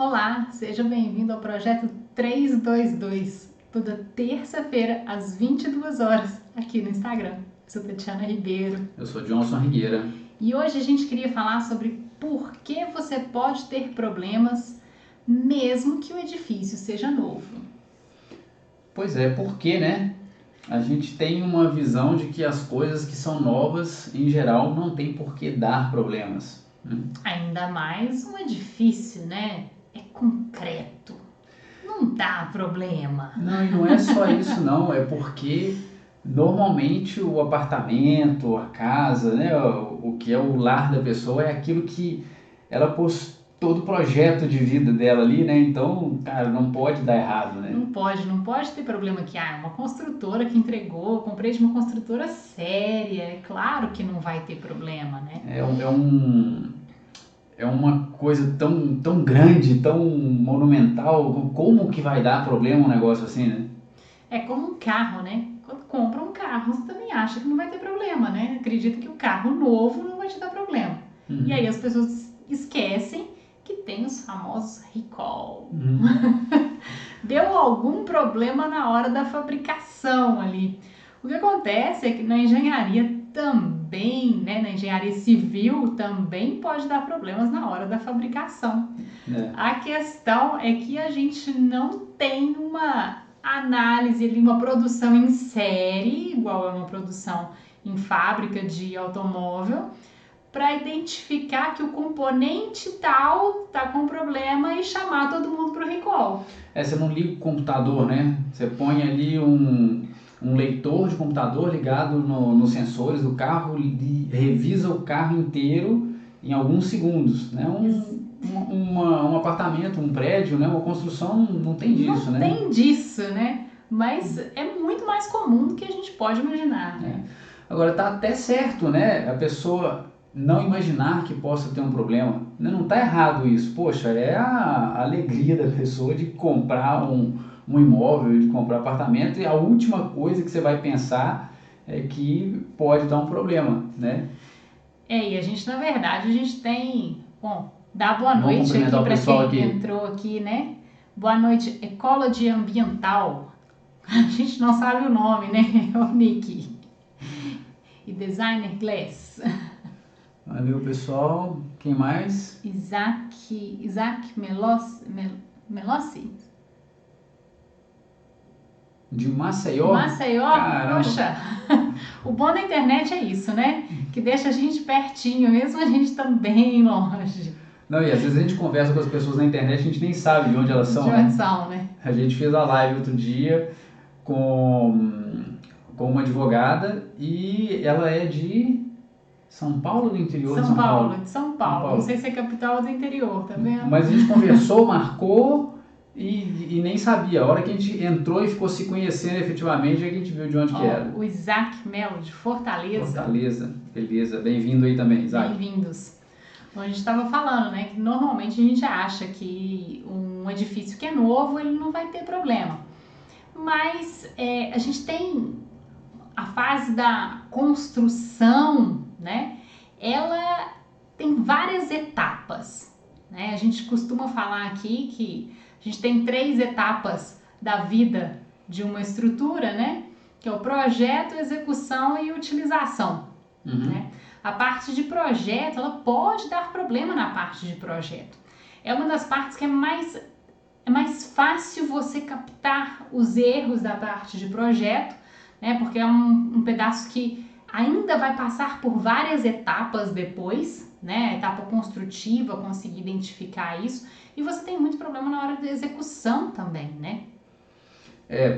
Olá, seja bem-vindo ao projeto 322, toda terça-feira às 22 horas, aqui no Instagram. Eu sou Tatiana Ribeiro. Eu sou Johnson Rigueira. E hoje a gente queria falar sobre por que você pode ter problemas mesmo que o edifício seja novo. Pois é, porque, né? A gente tem uma visão de que as coisas que são novas, em geral, não tem por que dar problemas. Ainda mais um edifício, né? É concreto. Não dá problema. Não, e não é só isso não, é porque normalmente o apartamento, a casa, né, o que é o lar da pessoa é aquilo que ela pôs todo o projeto de vida dela ali, né? Então, cara, não pode dar errado, né? Não pode ter problema que é uma construtora que entregou, eu comprei de uma construtora séria, é claro que não vai ter problema, né? É uma coisa tão grande, tão monumental, como que vai dar problema um negócio assim, né? É como um carro, né? Quando compra um carro, você também acha que não vai ter problema, né? Acredita que o carro novo não vai te dar problema. E aí as pessoas esquecem que tem os famosos recall. Deu algum problema na hora da fabricação ali. O que acontece é que na engenharia também, né, na engenharia civil também pode dar problemas na hora da fabricação. A questão é que a gente não tem uma análise ali, uma produção em série, igual é uma produção em fábrica de automóvel, para identificar que o componente tal tá com problema e chamar todo mundo para o recall. Você não liga o computador, né? Você põe ali um leitor de computador ligado nos sensores do carro e revisa o carro inteiro em alguns segundos, né? Um apartamento, um prédio, né? Uma construção não tem disso, não né? Não tem disso, né? Mas é muito mais comum do que a gente pode imaginar, né? Agora tá até certo, né? A pessoa não imaginar que possa ter um problema. Não tá errado isso. Poxa, é a alegria da pessoa de comprar um imóvel, de comprar um apartamento, e a última coisa que você vai pensar é que pode dar um problema, né? E a gente, na verdade, a gente tem... Bom, dá boa Vamos noite aqui cumprimentar o para pessoal quem aqui. entrou aqui, né? Boa noite, Ecology Ambiental. A gente não sabe o nome, né? É o Nick. E Designer Glass. Valeu, pessoal. Quem mais? Isaac Melossi. De Maceió? Maceió? Caramba. Poxa, o bom da internet é isso, né? Que deixa a gente pertinho, mesmo a gente tá bem longe. Não, e às vezes a gente conversa com as pessoas na internet e a gente nem sabe de onde elas são, De onde são, né? A gente fez a live outro dia com uma advogada e ela é de São Paulo, do interior de São Paulo? De São Paulo. Não sei se é capital ou do interior, tá vendo? Mas a gente conversou, marcou e nem sabia. A hora que a gente entrou e ficou se conhecendo efetivamente, é que a gente viu de onde que era. O Isaac Melo, de Fortaleza. Fortaleza, beleza. Bem-vindo aí também, Isaac. Bem-vindos. Então, a gente estava falando, né, que normalmente a gente acha que um edifício que é novo, ele não vai ter problema. Mas a gente tem a fase da construção, né? Ela tem várias etapas, né? A gente costuma falar aqui que a gente tem 3 etapas da vida de uma estrutura, né? Que é o projeto, execução e utilização, né? A parte de projeto, ela pode dar problema na parte de projeto. É uma das partes que é mais fácil você captar os erros da parte de projeto, né? Porque é um pedaço que ainda vai passar por várias etapas depois, né? A etapa construtiva, conseguir identificar isso. E você tem muito problema na hora da execução também, né?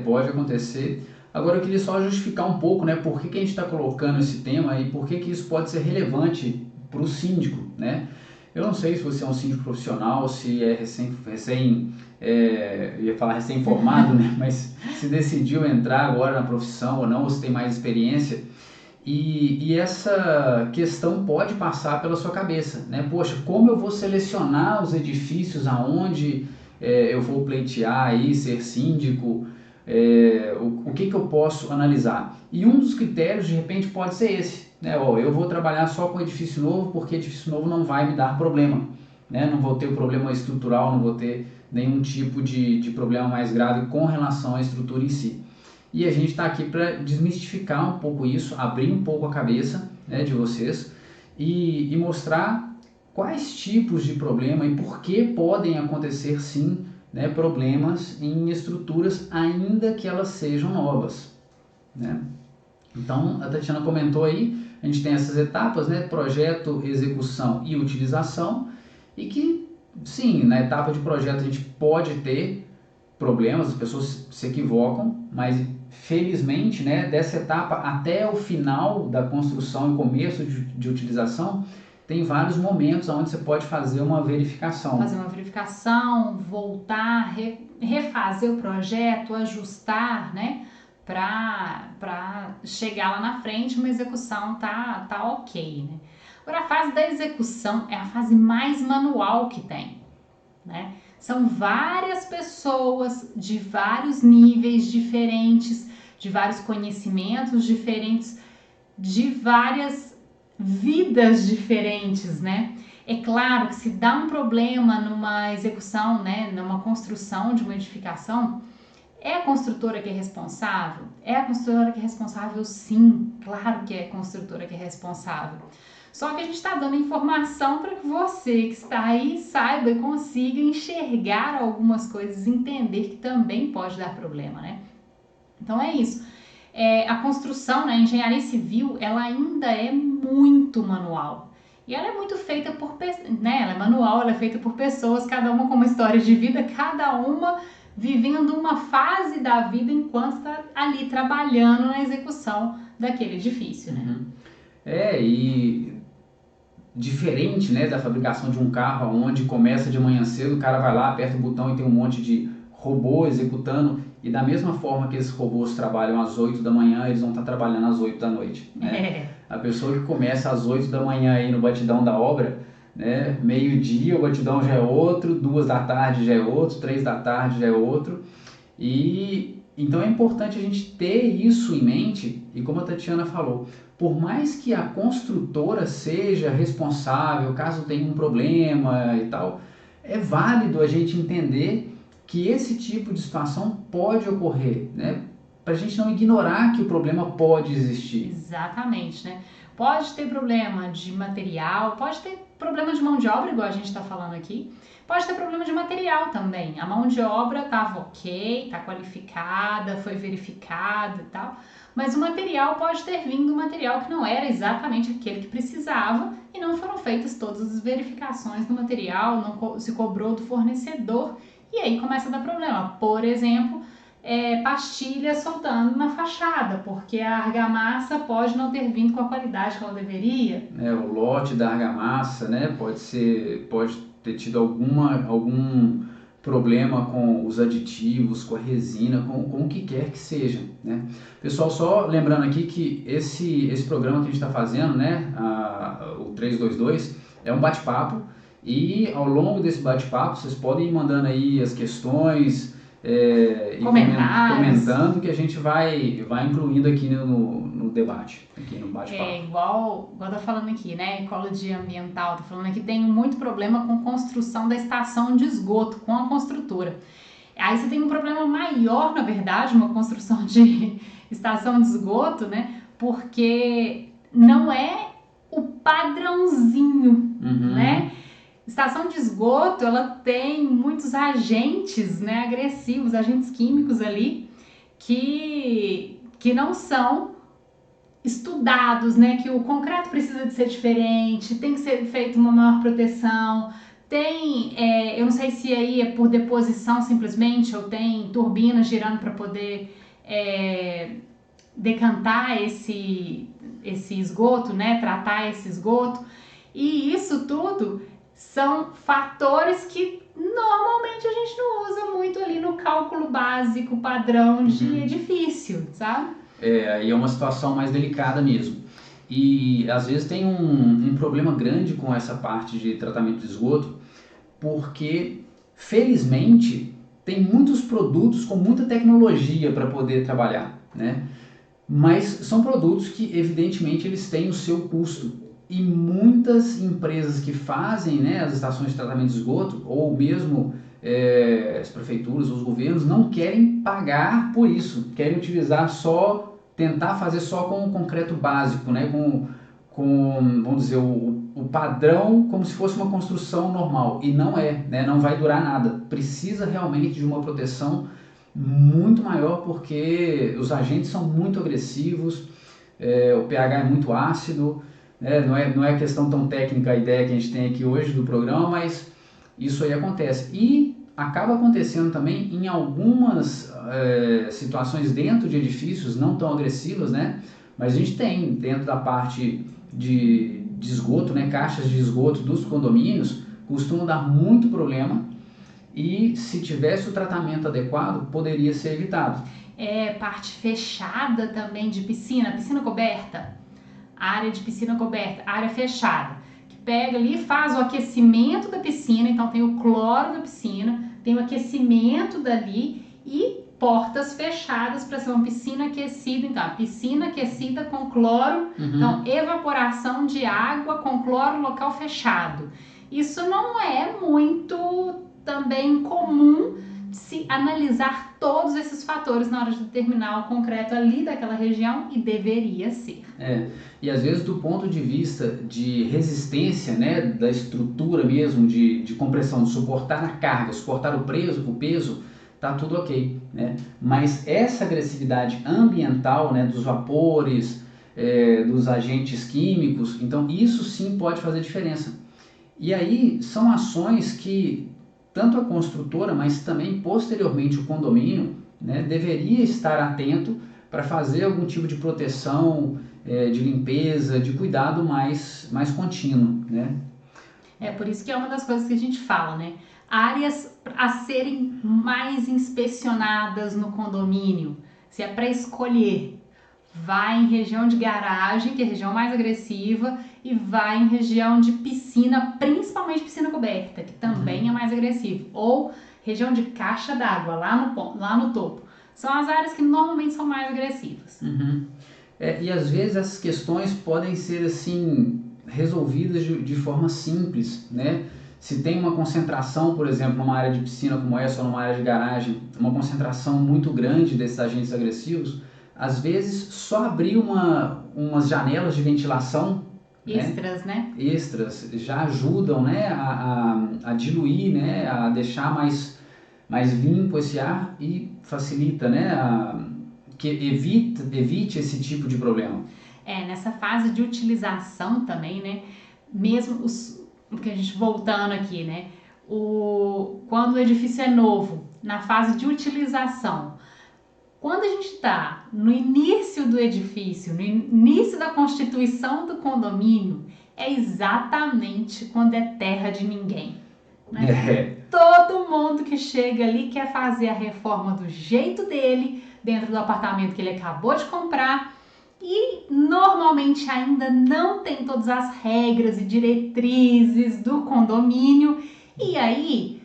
Pode acontecer. Agora eu queria só justificar um pouco, né? Por que a gente está colocando esse tema e por que isso pode ser relevante para o síndico, né? Eu não sei se você é um síndico profissional, se é eu ia falar recém-formado, né? Mas se decidiu entrar agora na profissão ou não, ou se tem mais experiência. E essa questão pode passar pela sua cabeça, né? Poxa, como eu vou selecionar os edifícios aonde eu vou pleitear aí, ser síndico? O que eu posso analisar? E um dos critérios, de repente, pode ser esse, né? Eu vou trabalhar só com edifício novo porque edifício novo não vai me dar problema. né? Não vou ter o problema estrutural, não vou ter nenhum tipo de problema mais grave com relação à estrutura em si. E a gente está aqui para desmistificar um pouco isso, abrir um pouco a cabeça, né, de vocês e mostrar quais tipos de problema e por que podem acontecer sim, né, problemas em estruturas ainda que elas sejam novas, né? Então a Tatiana comentou aí, a gente tem essas etapas, né, projeto, execução e utilização, e que sim, na etapa de projeto a gente pode ter problemas, as pessoas se equivocam, mas felizmente, né, dessa etapa até o final da construção e começo de utilização, tem vários momentos onde você pode fazer uma verificação. Fazer uma verificação, voltar, refazer o projeto, ajustar, né, para chegar lá na frente, uma execução tá ok, né? Agora, a fase da execução é a fase mais manual que tem, né? São várias pessoas de vários níveis diferentes, de vários conhecimentos diferentes, de várias vidas diferentes, né? É claro que se dá um problema numa execução, né, numa construção de uma edificação, é a construtora que é responsável? É a construtora que é responsável, sim. Claro que é a construtora que é responsável. Só que a gente está dando informação para que você que está aí saiba e consiga enxergar algumas coisas, entender que também pode dar problema, né? Então é isso. A construção, né, a engenharia civil, ela ainda é muito manual. E ela é muito feita por, né, ela é manual, ela é feita por pessoas, cada uma com uma história de vida, cada uma vivendo uma fase da vida enquanto está ali trabalhando na execução daquele edifício, né? E diferente, né, da fabricação de um carro, onde começa de manhã cedo, o cara vai lá, aperta o botão e tem um monte de robô executando, e da mesma forma que esses robôs trabalham às 8 da manhã, eles vão estar trabalhando às 8 da noite, né? A pessoa que começa às 8 da manhã aí no batidão da obra, né, meio-dia o batidão já é outro, 2 da tarde já é outro, 3 da tarde já é outro, e então é importante a gente ter isso em mente, e como a Tatiana falou, por mais que a construtora seja responsável caso tenha um problema e tal, é válido a gente entender que esse tipo de situação pode ocorrer, né? Para a gente não ignorar que o problema pode existir. Exatamente, né? Pode ter problema de material, pode ter problema de mão de obra, igual a gente está falando aqui, pode ter problema de material também. A mão de obra estava ok, está qualificada, foi verificada e tal, mas o material pode ter vindo um material que não era exatamente aquele que precisava e não foram feitas todas as verificações do material, não se cobrou do fornecedor e aí começa a dar problema. Por exemplo, pastilha soltando na fachada, porque a argamassa pode não ter vindo com a qualidade que ela deveria. O lote da argamassa, né, pode ter tido algum problema com os aditivos, com a resina, com o que quer que seja, né? Pessoal, só lembrando aqui que esse programa que a gente está fazendo, né, o 322, é um bate-papo, e ao longo desse bate-papo vocês podem ir mandando aí as questões, e comentando, que a gente vai incluindo aqui no debate, aqui no bate-papo. Igual tá falando aqui, né? Ecologia ambiental, tá falando aqui, tem muito problema com construção da estação de esgoto, com a construtora. Aí você tem um problema maior, na verdade, uma construção de estação de esgoto, né? Porque não é o padrãozinho, né? Estação de esgoto, ela tem muitos agentes, né, agressivos, agentes químicos ali, que não são estudados, né, que o concreto precisa de ser diferente, tem que ser feita uma maior proteção, eu não sei se aí é por deposição simplesmente, ou tem turbinas girando para poder decantar esse esgoto, né, tratar esse esgoto, e isso tudo são fatores que normalmente a gente não usa muito ali no cálculo básico padrão de edifício, sabe? Aí é uma situação mais delicada mesmo. E às vezes tem um problema grande com essa parte de tratamento de esgoto, porque felizmente tem muitos produtos com muita tecnologia para poder trabalhar, né? Mas são produtos que evidentemente eles têm o seu custo, E muitas empresas que fazem, né, as estações de tratamento de esgoto, ou mesmo as prefeituras, os governos, não querem pagar por isso, querem utilizar só, tentar fazer só com o concreto básico, né, com vamos dizer, o padrão como se fosse uma construção normal, e não é, né, não vai durar nada, precisa realmente de uma proteção muito maior, porque os agentes são muito agressivos, o pH é muito ácido, né, não é questão tão técnica a ideia que a gente tem aqui hoje do programa, mas isso aí acontece. E acaba acontecendo também em algumas situações dentro de edifícios não tão agressivas, né? Mas a gente tem dentro da parte de esgoto, né? Caixas de esgoto dos condomínios costumam dar muito problema e se tivesse o tratamento adequado poderia ser evitado. Parte fechada também de piscina coberta, área de piscina coberta, área fechada, que pega ali e faz o aquecimento da piscina, então tem o cloro da piscina, tem o aquecimento dali e portas fechadas para ser uma piscina aquecida, então a piscina aquecida com cloro, então evaporação de água com cloro local fechado. Isso não é muito também comum se analisar todos esses fatores na hora de determinar o concreto ali daquela região, e deveria ser. E às vezes do ponto de vista de resistência, né, da estrutura mesmo, de compressão, de suportar a carga, suportar o peso, tá tudo ok, né? Mas essa agressividade ambiental, né, dos vapores, dos agentes químicos, então isso sim pode fazer diferença. E aí são ações que tanto a construtora, mas também posteriormente o condomínio, né, deveria estar atento para fazer algum tipo de proteção, de limpeza, de cuidado mais contínuo, né? Por isso que é uma das coisas que a gente fala, né? Áreas a serem mais inspecionadas no condomínio. Se é para escolher, vai em região de garagem, que é a região mais agressiva, e vai em região de piscina, principalmente piscina coberta, que também é mais agressivo. Ou região de caixa d'água, lá no topo. São as áreas que normalmente são mais agressivas. E às vezes essas questões podem ser assim resolvidas de forma simples, né? Se tem uma concentração, por exemplo, numa área de piscina como essa ou numa área de garagem, uma concentração muito grande desses agentes agressivos, às vezes só abrir umas janelas de ventilação extras, né? Extras já ajudam, né, a diluir, né, a deixar mais limpo esse ar e facilita, né, que evite esse tipo de problema. Nessa fase de utilização também, né, mesmo que a gente voltando aqui, né, quando o edifício é novo, na fase de utilização, quando a gente está no início do edifício, no início da constituição do condomínio, é exatamente quando é terra de ninguém. Né? Todo mundo que chega ali quer fazer a reforma do jeito dele, dentro do apartamento que ele acabou de comprar, e normalmente ainda não tem todas as regras e diretrizes do condomínio, e aí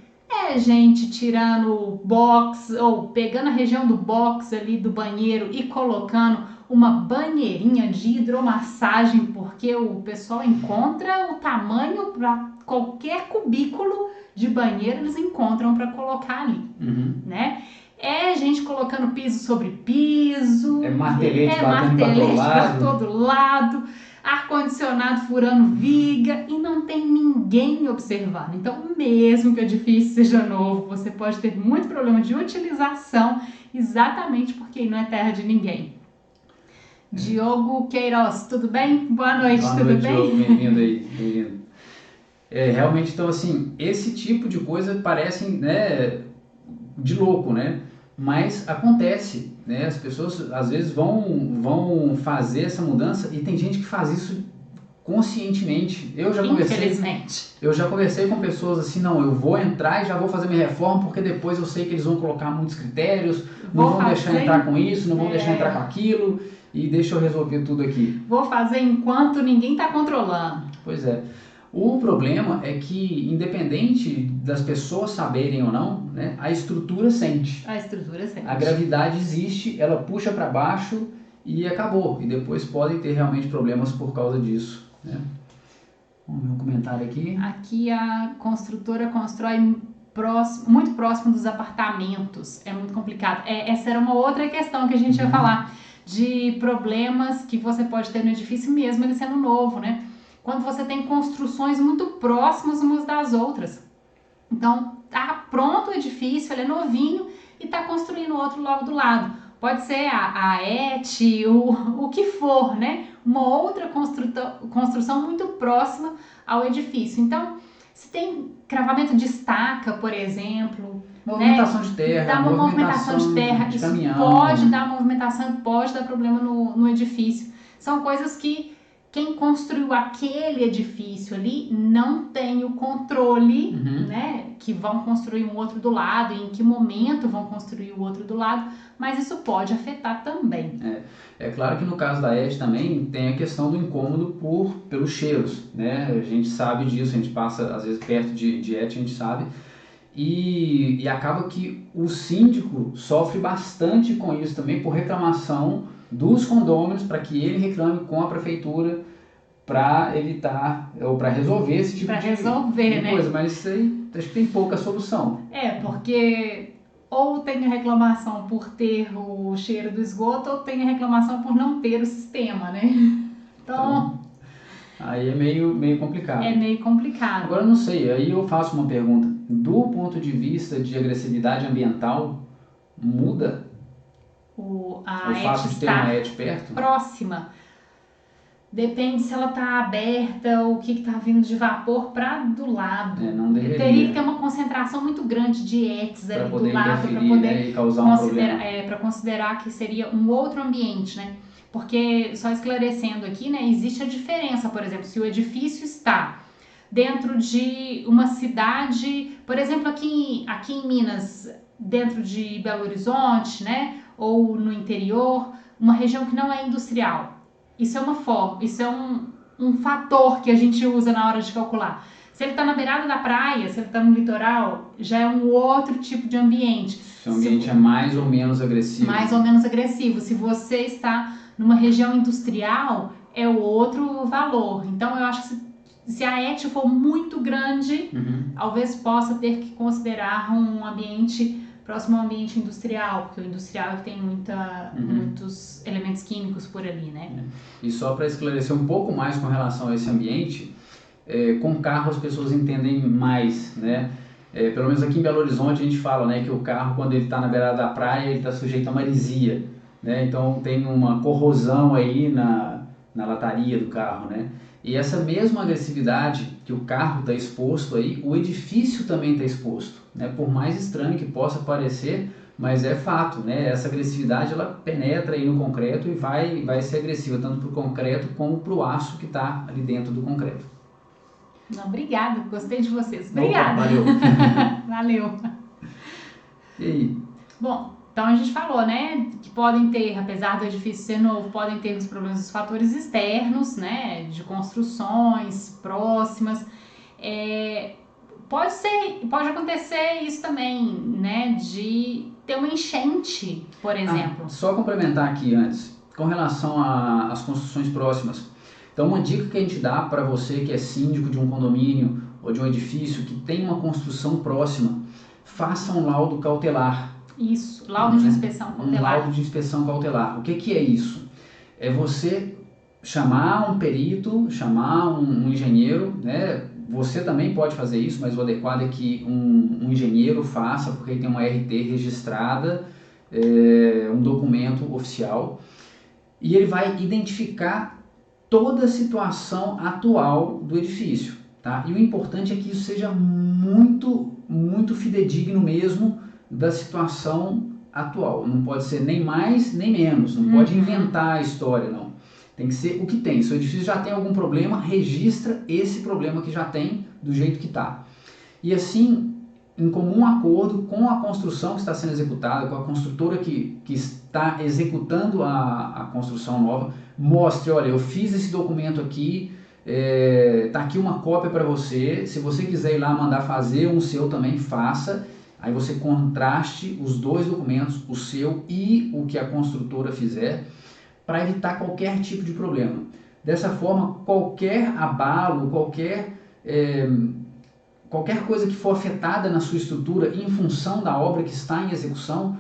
gente tirando o box ou pegando a região do box ali do banheiro e colocando uma banheirinha de hidromassagem, porque o pessoal encontra o tamanho para qualquer cubículo de banheiro, eles encontram para colocar ali, né? Gente colocando piso sobre piso, martelete para todo lado, ar-condicionado furando viga, e não tem ninguém observando. Então, mesmo que o edifício seja novo, você pode ter muito problema de utilização, exatamente porque não é terra de ninguém. Diogo Queiroz, tudo bem? Boa noite, tudo bem? Diogo, bem-vindo aí, bem-vindo. Realmente, então, assim, esse tipo de coisa parece, né, de louco, né? Mas acontece, né? As pessoas às vezes vão fazer essa mudança e tem gente que faz isso conscientemente. Eu já conversei com pessoas assim, não, eu vou entrar e já vou fazer minha reforma porque depois eu sei que eles vão colocar muitos critérios, não vão deixar entrar com isso, não vão deixar entrar com aquilo e deixa eu resolver tudo aqui. Vou fazer enquanto ninguém está controlando. Pois é. O problema é que, independente das pessoas saberem ou não, né, a estrutura sente. A gravidade existe, ela puxa para baixo e acabou. E depois podem ter realmente problemas por causa disso, né? Vamos ver um comentário aqui. Aqui a construtora constrói muito próximo dos apartamentos. É muito complicado. Essa era uma outra questão que a gente ia falar, de problemas que você pode ter no edifício mesmo ele sendo novo, né? Quando você tem construções muito próximas umas das outras. Então, tá pronto o edifício, ele é novinho e tá construindo outro logo do lado. Pode ser a ET, o que for, né? Uma outra construção muito próxima ao edifício. Então, se tem cravamento de estaca, por exemplo, movimentação, né? De terra, dá uma movimentação de terra, de isso caminhão, pode dar movimentação, pode dar problema no edifício. São coisas que quem construiu aquele edifício ali não tem o controle, né? Que vão construir um outro do lado, e em que momento vão construir o outro do lado, mas isso pode afetar também. É claro que no caso da ET também tem a questão do incômodo pelos cheiros, né? A gente sabe disso, a gente passa às vezes perto de ET, a gente sabe. E acaba que o síndico sofre bastante com isso também, por reclamação dos condôminos, para que ele reclame com a prefeitura para evitar ou para resolver esse tipo de coisa, mas isso aí acho que tem pouca solução. Porque ou tem a reclamação por ter o cheiro do esgoto, ou tem a reclamação por não ter o sistema, né? Então aí é meio complicado. É meio complicado. Agora, não sei, aí eu faço uma pergunta. Do ponto de vista de agressividade ambiental, muda o fato de ter uma ET perto? Próxima. Depende se ela está aberta ou o que está vindo de vapor para do lado. Não deveria. Teria que ter uma concentração muito grande de ETs ali do lado para poder causar um problema. Para considerar que seria um outro ambiente, né? Porque, só esclarecendo aqui, né, existe a diferença, por exemplo, se o edifício está dentro de uma cidade, por exemplo, aqui em Minas, dentro de Belo Horizonte, né, ou no interior, uma região que não é industrial. Isso é uma forma, isso é um fator que a gente usa na hora de calcular. Se ele está na beirada da praia, se ele está no litoral, já é um outro tipo de ambiente. Se o ambiente é mais ou menos agressivo. Mais ou menos agressivo. Se você está numa região industrial, é outro valor. Então, eu acho que se a ET for muito grande, talvez possa ter que considerar um ambiente próximo ao ambiente industrial, porque o industrial tem muitos elementos químicos por ali, né? E só para esclarecer um pouco mais com relação a esse ambiente, com carro as pessoas entendem mais, né? Pelo menos aqui em Belo Horizonte a gente fala, né, que o carro, quando ele está na beirada da praia, ele está sujeito a maresia, né? Então tem uma corrosão aí na lataria do carro, né? E essa mesma agressividade que o carro está exposto aí, o edifício também está exposto, né? Por mais estranho que possa parecer, mas é fato, né? Essa agressividade ela penetra aí no concreto e vai ser agressiva tanto para o concreto como para o aço que está ali dentro do concreto. Não, obrigada, gostei de vocês. Obrigada. Opa, valeu. Valeu. E aí? Bom, então a gente falou, né, que podem ter, apesar do edifício ser novo, podem ter os problemas dos fatores externos, né, de construções próximas. Pode acontecer isso também, né, de ter uma enchente, por exemplo. Só complementar aqui antes, com relação às construções próximas. Então, uma dica que a gente dá para você que é síndico de um condomínio ou de um edifício que tem uma construção próxima, faça um laudo cautelar. Isso, laudo de inspeção cautelar. Um laudo de inspeção cautelar. O que é isso? É você chamar um perito, chamar um engenheiro, né? Você também pode fazer isso, mas o adequado é que um engenheiro faça, porque ele tem uma RT registrada, um documento oficial, e ele vai identificar toda a situação atual do edifício, tá? E o importante é que isso seja muito, muito fidedigno mesmo da situação atual. Não pode ser nem mais nem menos, não pode inventar a história, não. Tem que ser o que tem. Se o edifício já tem algum problema, registra esse problema que já tem do jeito que está. E assim, em comum acordo com a construção que está sendo executada, com a construtora que está executando a construção nova, mostre, olha, eu fiz esse documento aqui, tá aqui uma cópia para você, se você quiser ir lá mandar fazer um seu também, faça. Aí você contraste os dois documentos, o seu e o que a construtora fizer, para evitar qualquer tipo de problema. Dessa forma, qualquer abalo, qualquer coisa que for afetada na sua estrutura em função da obra que está em execução,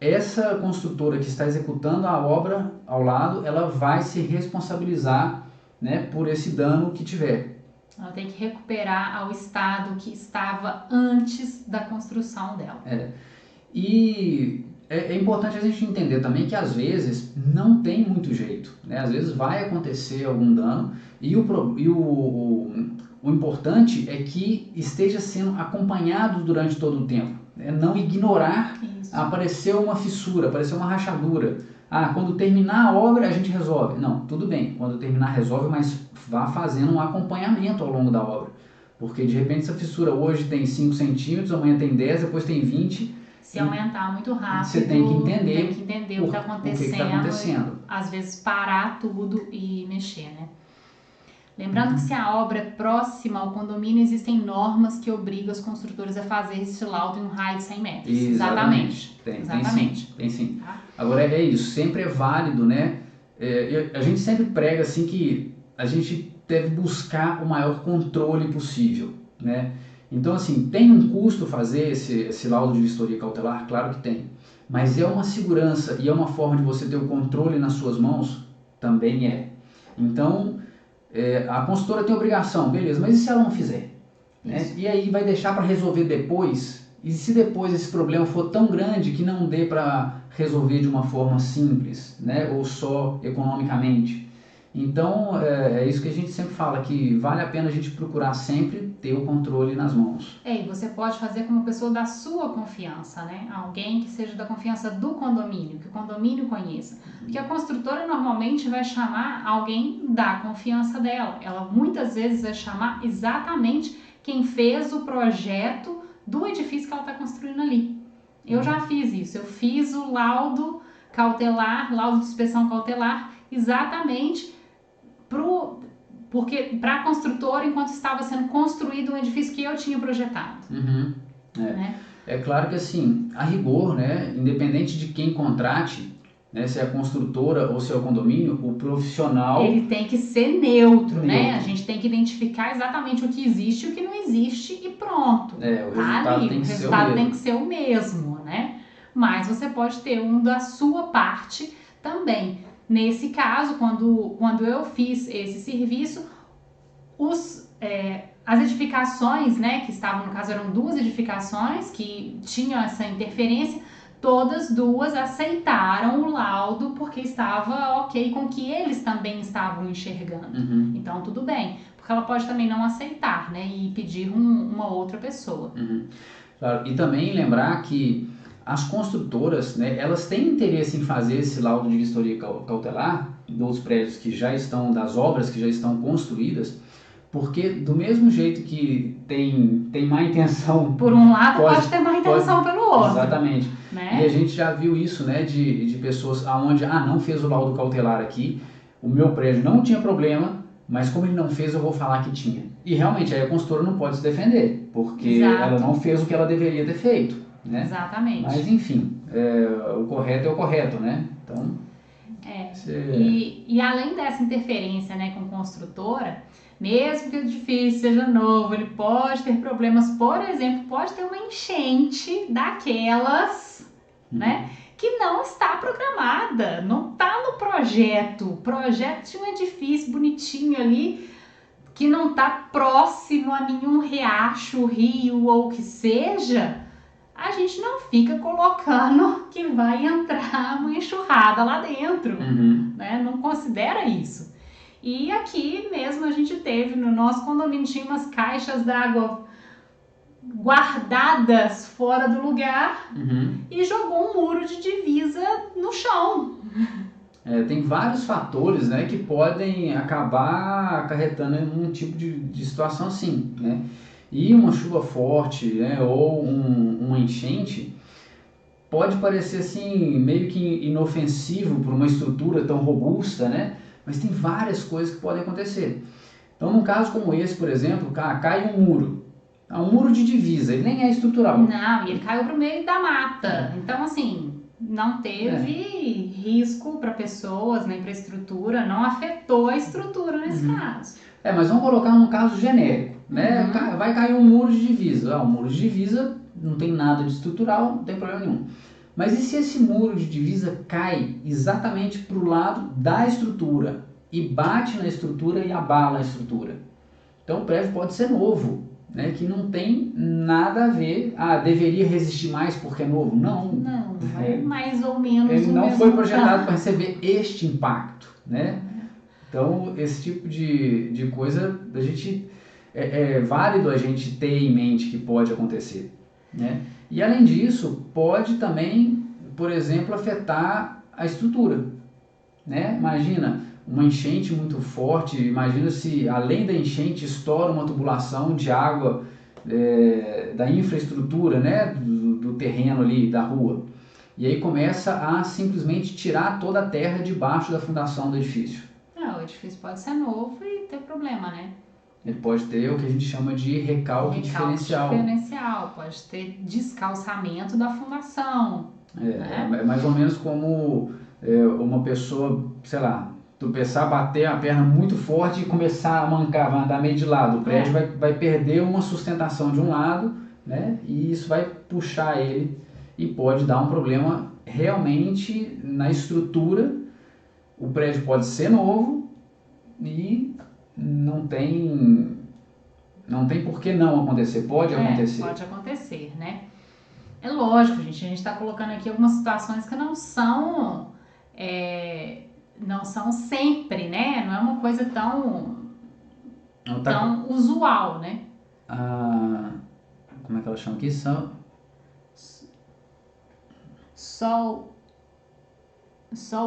essa construtora que está executando a obra ao lado, ela vai se responsabilizar, né, por esse dano que tiver. Ela tem que recuperar ao estado que estava antes da construção dela. E é importante a gente entender também que às vezes não tem muito jeito, né? Às vezes vai acontecer algum dano e o importante é que esteja sendo acompanhado durante todo o tempo, né? Não ignorar. Isso. Apareceu uma fissura, apareceu uma rachadura. Quando terminar a obra a gente resolve. Não, tudo bem, quando terminar resolve, mas vá fazendo um acompanhamento ao longo da obra. Porque de repente essa fissura hoje tem 5 centímetros, amanhã tem 10, depois tem 20. Se aumentar muito rápido, você tem que entender o que está acontecendo. Às vezes parar tudo e mexer, né? Lembrando que se a obra é próxima ao condomínio, existem normas que obrigam os construtores a fazer esse laudo em um raio de 100 metros. Exatamente. Exatamente. Tem sim. Tá? Agora é isso, sempre é válido, né? A gente sempre prega assim que a gente deve buscar o maior controle possível, né? Então, assim, tem um custo fazer esse laudo de vistoria cautelar? Claro que tem. Mas é uma segurança e é uma forma de você ter o controle nas suas mãos? Também é. Então, a consultora tem obrigação, beleza, mas e se ela não fizer? Né? E aí vai deixar para resolver depois? E se depois esse problema for tão grande que não dê para resolver de uma forma simples, né? Ou só economicamente? Então, é isso que a gente sempre fala, que vale a pena a gente procurar sempre ter o controle nas mãos. E você pode fazer com uma pessoa da sua confiança, né? Alguém que seja da confiança do condomínio, que o condomínio conheça. Porque a construtora normalmente vai chamar alguém da confiança dela. Ela muitas vezes vai chamar exatamente quem fez o projeto do edifício que ela está construindo ali. Eu já fiz isso, eu fiz o laudo cautelar, laudo de inspeção cautelar, exatamente para a construtora enquanto estava sendo construído um edifício que eu tinha projetado. Né? É claro que assim, a rigor, né, independente de quem contrate, né, se é a construtora ou se é o condomínio, o profissional... Ele tem que ser neutro, né? A gente tem que identificar exatamente o que existe e o que não existe e pronto. O resultado, tem que ser o mesmo, né? Mas você pode ter um da sua parte também. Nesse caso, quando eu fiz esse serviço, as edificações, né, que estavam, no caso eram 2 edificações que tinham essa interferência, todas 2 aceitaram o laudo porque estava ok com o que eles também estavam enxergando. Então tudo bem, porque ela pode também não aceitar, né, e pedir uma outra pessoa. Claro, e também lembrar que as construtoras, né, elas têm interesse em fazer esse laudo de vistoria cautelar dos prédios que já estão, das obras que já estão construídas, porque do mesmo jeito que tem má intenção... Por um lado pode ter má intenção pelo outro. Exatamente. Né? E a gente já viu isso, né, de pessoas onde, não fez o laudo cautelar aqui, o meu prédio não tinha problema, mas como ele não fez, eu vou falar que tinha. E realmente, aí a construtora não pode se defender, porque ela não fez o que ela deveria ter feito. Né? Exatamente. Mas enfim, o correto é o correto, né? Então, e além dessa interferência, né, com construtora, mesmo que o edifício seja novo, ele pode ter problemas. Por exemplo, pode ter uma enchente daquelas, né, que não está programada, não está no projeto. O projeto de um edifício bonitinho ali, que não está próximo a nenhum riacho, rio ou o que seja, a gente não fica colocando que vai entrar uma enxurrada lá dentro, né? Não considera isso. E aqui mesmo a gente teve, no nosso condomínio, tinha umas caixas d'água guardadas fora do lugar e jogou um muro de divisa no chão. Tem vários fatores, né, que podem acabar acarretando em um tipo de situação assim, né? E uma chuva forte, né, ou uma enchente pode parecer assim meio que inofensivo por uma estrutura tão robusta, né? Mas tem várias coisas que podem acontecer. Então, num caso como esse, por exemplo, cai um muro. Um muro de divisa, ele nem é estrutural. Não, e ele caiu para o meio da mata. Então, assim, não teve risco para pessoas, nem para a estrutura, não afetou a estrutura nesse caso. Mas vamos colocar num caso genérico, né? Vai cair um muro de divisa. Um muro de divisa não tem nada de estrutural, não tem problema nenhum. Mas e se esse muro de divisa cai exatamente para o lado da estrutura e bate na estrutura e abala a estrutura? Então o prédio pode ser novo, né? Que não tem nada a ver. Deveria resistir mais porque é novo? Não. Não, é mais ou menos ele o não mesmo foi projetado lugar. para receber este impacto, né? Então esse tipo de coisa a gente é válido a gente ter em mente que pode acontecer, né? E além disso, pode também, por exemplo, afetar a estrutura, né? Imagina uma enchente muito forte, imagina se além da enchente estoura uma tubulação de água da infraestrutura, né? Do terreno ali, da rua. E aí começa a simplesmente tirar toda a terra debaixo da fundação do edifício. O edifício pode ser novo e ter problema, né? Ele pode ter o que a gente chama de recalque diferencial. Pode ter descalçamento da fundação. É mais ou menos como uma pessoa, sei lá, tropeçar, bater a perna muito forte e começar a mancar, vai andar meio de lado. O prédio vai perder uma sustentação de um lado, né? E isso vai puxar ele e pode dar um problema realmente na estrutura. O prédio pode ser novo e não tem por que não acontecer. Pode acontecer. Pode acontecer, né? É lógico, gente, a gente está colocando aqui algumas situações que não são sempre, né? Não é uma coisa tão usual, né? Como é que ela chama aqui? Sol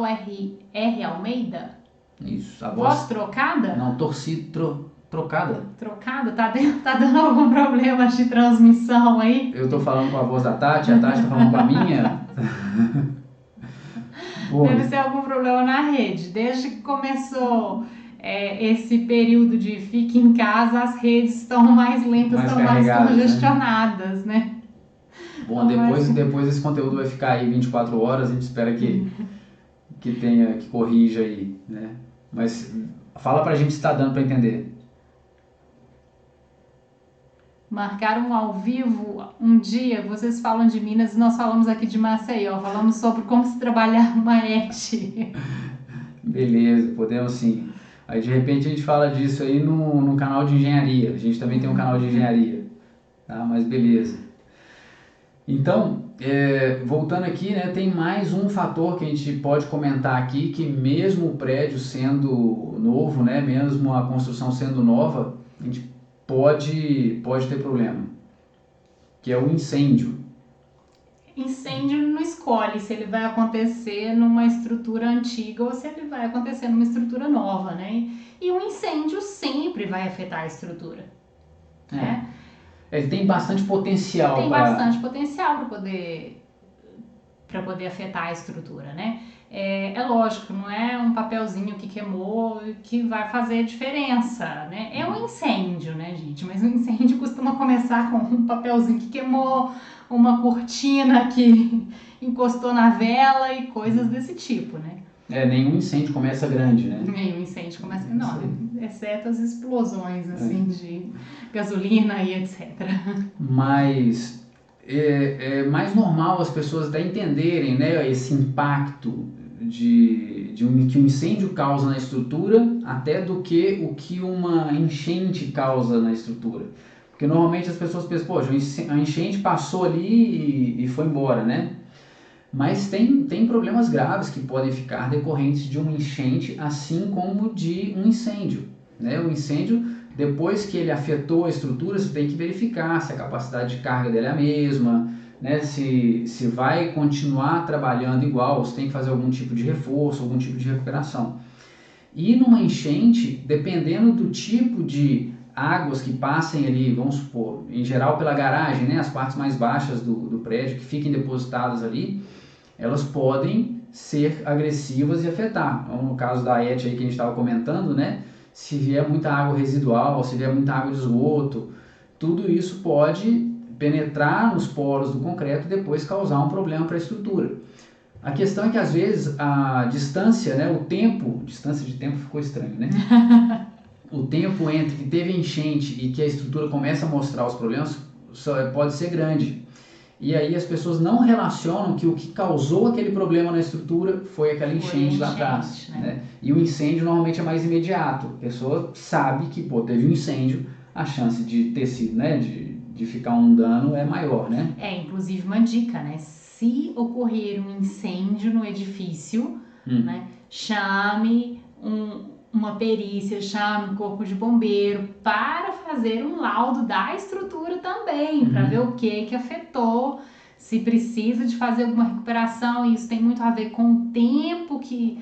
R. Almeida? Isso. A voz trocada? Não, trocada. Trocada? Tá dando algum problema de transmissão aí? Eu tô falando com a voz da Tati, a Tati tá falando com a minha. Deve ser algum problema na rede. Desde que começou esse período de fique em casa, as redes estão mais lentas, estão mais congestionadas, né? Bom, depois esse conteúdo vai ficar aí 24 horas, a gente espera que corrija aí, né? Mas fala pra gente se tá dando pra entender. Marcaram ao vivo um dia, vocês falam de Minas e nós falamos aqui de Maceió, falamos sobre como se trabalhar uma ET. Beleza, podemos sim. Aí de repente a gente fala disso aí no canal de engenharia, a gente também tem um canal de engenharia, tá? Mas beleza. Então, voltando aqui, né, tem mais um fator que a gente pode comentar aqui, que mesmo o prédio sendo novo, né, mesmo a construção sendo nova, a gente pode ter problema, que é o incêndio. Incêndio não escolhe se ele vai acontecer numa estrutura antiga ou se ele vai acontecer numa estrutura nova, né? E um incêndio sempre vai afetar a estrutura, né? Ele tem bastante potencial. Bastante potencial para poder afetar a estrutura, né? É lógico, não é um papelzinho que queimou que vai fazer diferença, né? É um incêndio, né, gente? Mas o incêndio costuma começar com um papelzinho que queimou, uma cortina que encostou na vela e coisas desse tipo, né? Nenhum incêndio começa grande, né? Nenhum incêndio começa grande, exceto as explosões, assim, de gasolina e etc. Mas é mais normal as pessoas até entenderem, né, esse impacto que um incêndio causa na estrutura até do que o que uma enchente causa na estrutura. Porque normalmente as pessoas pensam, poxa, a enchente passou ali e foi embora, né? Mas tem problemas graves que podem ficar decorrentes de uma enchente, assim como de um incêndio, né? O incêndio, depois que ele afetou a estrutura, você tem que verificar se a capacidade de carga dele é a mesma, né? Se vai continuar trabalhando igual, você tem que fazer algum tipo de reforço, algum tipo de recuperação. E numa enchente, dependendo do tipo de águas que passem ali, vamos supor, em geral pela garagem, né? As partes mais baixas do prédio que fiquem depositadas ali, elas podem ser agressivas e afetar. Então, no caso da ET aí que a gente estava comentando, né? Se vier muita água residual, se vier muita água de esgoto, tudo isso pode penetrar nos poros do concreto e depois causar um problema para a estrutura. A questão é que às vezes a distância, né, distância de tempo ficou estranho, né? O tempo entre que teve enchente e que a estrutura começa a mostrar os problemas pode ser grande. E aí as pessoas não relacionam que o que causou aquele problema na estrutura foi aquela enchente lá atrás. Né? E o incêndio normalmente é mais imediato. A pessoa sabe que teve um incêndio, a chance de ter sido, né, de ficar um dano é maior, né? Inclusive uma dica, né? Se ocorrer um incêndio no edifício, né, chame uma perícia, chame um corpo de bombeiro para fazer um laudo da estrutura também, para ver o que afetou, se precisa de fazer alguma recuperação. Isso tem muito a ver com o tempo que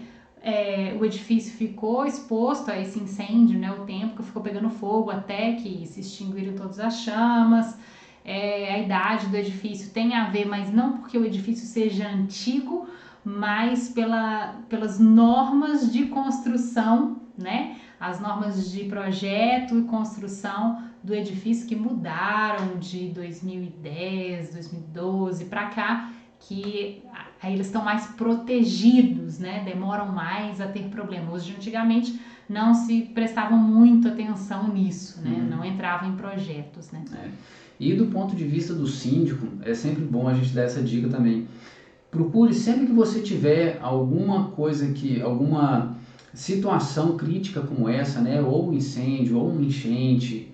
o edifício ficou exposto a esse incêndio, né? O tempo que ficou pegando fogo até que se extinguiram todas as chamas. A idade do edifício tem a ver, mas não porque o edifício seja antigo, mas pelas normas de construção, né? As normas de projeto e construção do edifício que mudaram de 2010, 2012 para cá, que aí eles estão mais protegidos, né? Demoram mais a ter problema. Hoje, antigamente, não se prestava muito atenção nisso, né? Não entrava em projetos, né? E do ponto de vista do síndico, é sempre bom a gente dar essa dica também. Procure sempre que você tiver alguma situação crítica como essa, né? Ou um incêndio, ou uma enchente.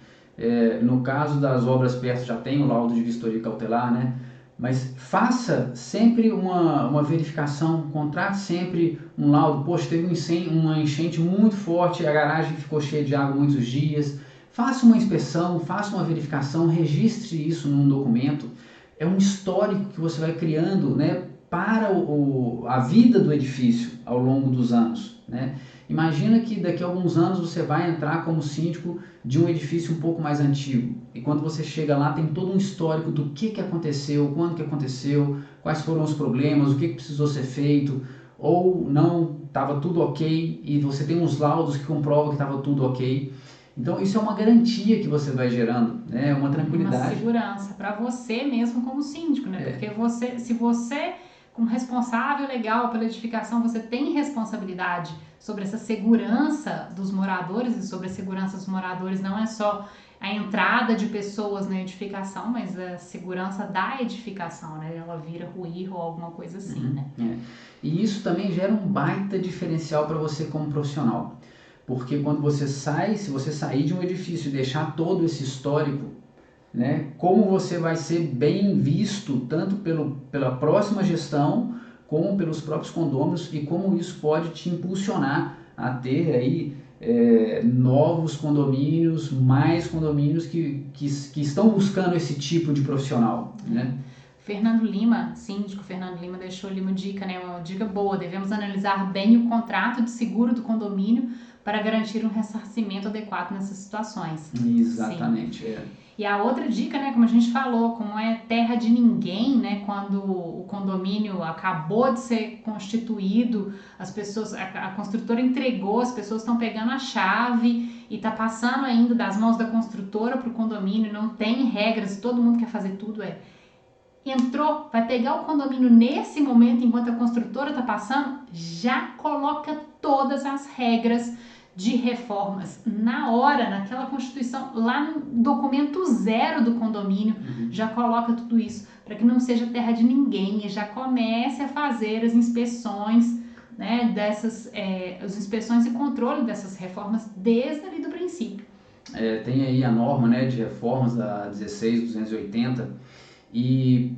No caso das obras perto já tem o laudo de vistoria cautelar, né? Mas faça sempre uma verificação, contrate sempre um laudo. Poxa, teve uma enchente muito forte, a garagem ficou cheia de água muitos dias. Faça uma inspeção, faça uma verificação, registre isso num documento. É um histórico que você vai criando, né, para a vida do edifício ao longo dos anos, né? Imagina que daqui a alguns anos você vai entrar como síndico de um edifício um pouco mais antigo. E quando você chega lá, tem todo um histórico do que aconteceu, quando que aconteceu, quais foram os problemas, o que precisou ser feito, ou não, estava tudo ok, e você tem uns laudos que comprovam que estava tudo ok. Então isso é uma garantia que você vai gerando, né? Uma tranquilidade. Uma segurança para você mesmo como síndico, né? Porque se você, como responsável legal pela edificação, você tem responsabilidade sobre essa segurança dos moradores, e sobre a segurança dos moradores não é só a entrada de pessoas na edificação, mas a segurança da edificação, né? Ela vira ruir ou alguma coisa assim, né? E isso também gera um baita diferencial para você como profissional. Porque quando se você sair de um edifício e deixar todo esse histórico, né, como você vai ser bem visto tanto pela próxima gestão como pelos próprios condôminos, e como isso pode te impulsionar a ter aí novos condomínios, mais condomínios que estão buscando esse tipo de profissional, né? Fernando Lima, síndico Fernando Lima, deixou ali uma dica, né? Uma dica boa: devemos analisar bem o contrato de seguro do condomínio para garantir um ressarcimento adequado nessas situações. Exatamente. E a outra dica, né, como a gente falou, como é terra de ninguém, né, quando o condomínio acabou de ser constituído, as pessoas, a construtora entregou, as pessoas estão pegando a chave e tá passando ainda das mãos da construtora para o condomínio, não tem regras, todo mundo quer fazer tudo, entrou, vai pegar o condomínio nesse momento, enquanto a construtora está passando, já coloca todas as regras de reformas na hora, naquela constituição, lá no documento zero do condomínio, já coloca tudo isso, para que não seja terra de ninguém, e já comece a fazer as inspeções, né, as inspeções e controle dessas reformas desde ali do princípio. Tem aí a norma, né, de reformas da 16.280, e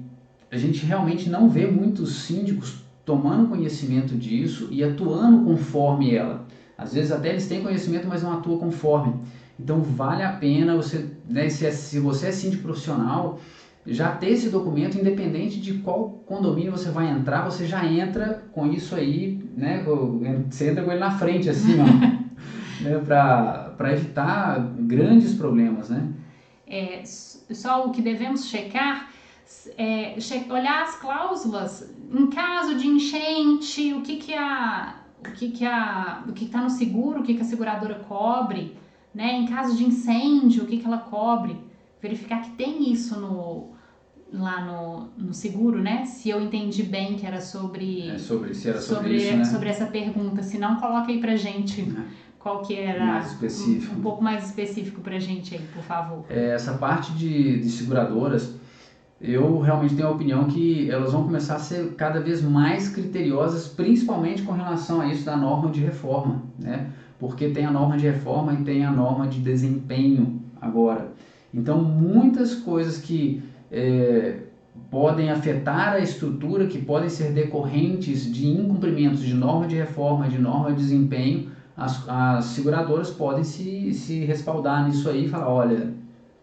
a gente realmente não vê muitos síndicos tomando conhecimento disso e atuando conforme ela. Às vezes até eles têm conhecimento, mas não atuam conforme. Então vale a pena você, né, se você é síndico profissional, já ter esse documento, independente de qual condomínio você vai entrar, você já entra com isso aí, né? Você entra com ele na frente, assim, ó, né, para evitar grandes problemas, né? Só o que devemos checar, olhar as cláusulas em caso de enchente, o que está no seguro, o que a seguradora cobre, né? Em caso de incêndio, o que ela cobre, verificar que tem isso lá no seguro, né? Se eu entendi bem que era sobre isso, né? Sobre essa pergunta. Se não, coloca aí pra gente qual que era mais específico. Um pouco mais específico pra gente aí, por favor. Essa parte de seguradoras, eu realmente tenho a opinião que elas vão começar a ser cada vez mais criteriosas, principalmente com relação a isso da norma de reforma, né? Porque tem a norma de reforma e tem a norma de desempenho agora. Então, muitas coisas que podem afetar a estrutura, que podem ser decorrentes de incumprimentos de norma de reforma, de norma de desempenho, as seguradoras podem se respaldar nisso aí e falar, olha,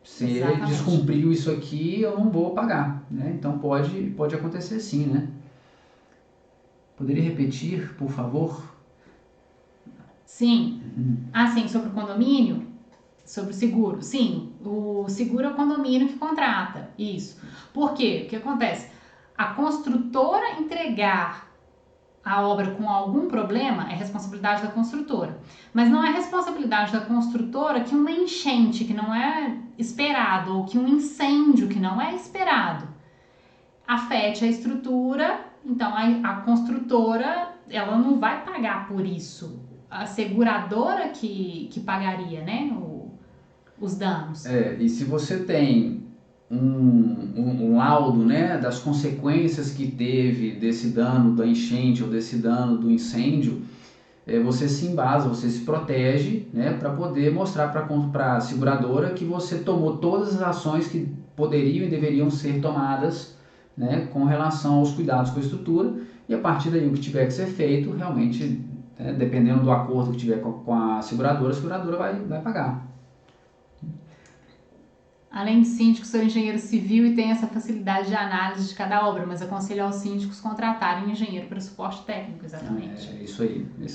se descumpriu isso aqui, eu não vou pagar, né? Então pode acontecer sim, né? Poderia repetir, por favor? Sim. Sim, sobre o condomínio? Sobre o seguro? Sim, o seguro é o condomínio que contrata, isso. Por quê? O que acontece? A construtora entregar a obra com algum problema é responsabilidade da construtora. Mas não é responsabilidade da construtora que uma enchente que não é esperado ou que um incêndio que não é esperado afete a estrutura. Então a construtora ela não vai pagar por isso. A seguradora que pagaria, né, os danos. E se você tem um laudo, né, das consequências que teve desse dano da enchente ou desse dano do incêndio, você se embasa, você se protege, né, para poder mostrar para a seguradora que você tomou todas as ações que poderiam e deveriam ser tomadas, né, com relação aos cuidados com a estrutura, e a partir daí o que tiver que ser feito, realmente, dependendo do acordo que tiver com a seguradora vai pagar. Além de síndico, sou engenheiro civil e tenho essa facilidade de análise de cada obra, mas aconselho aos síndicos contratarem um engenheiro para suporte técnico, exatamente. É isso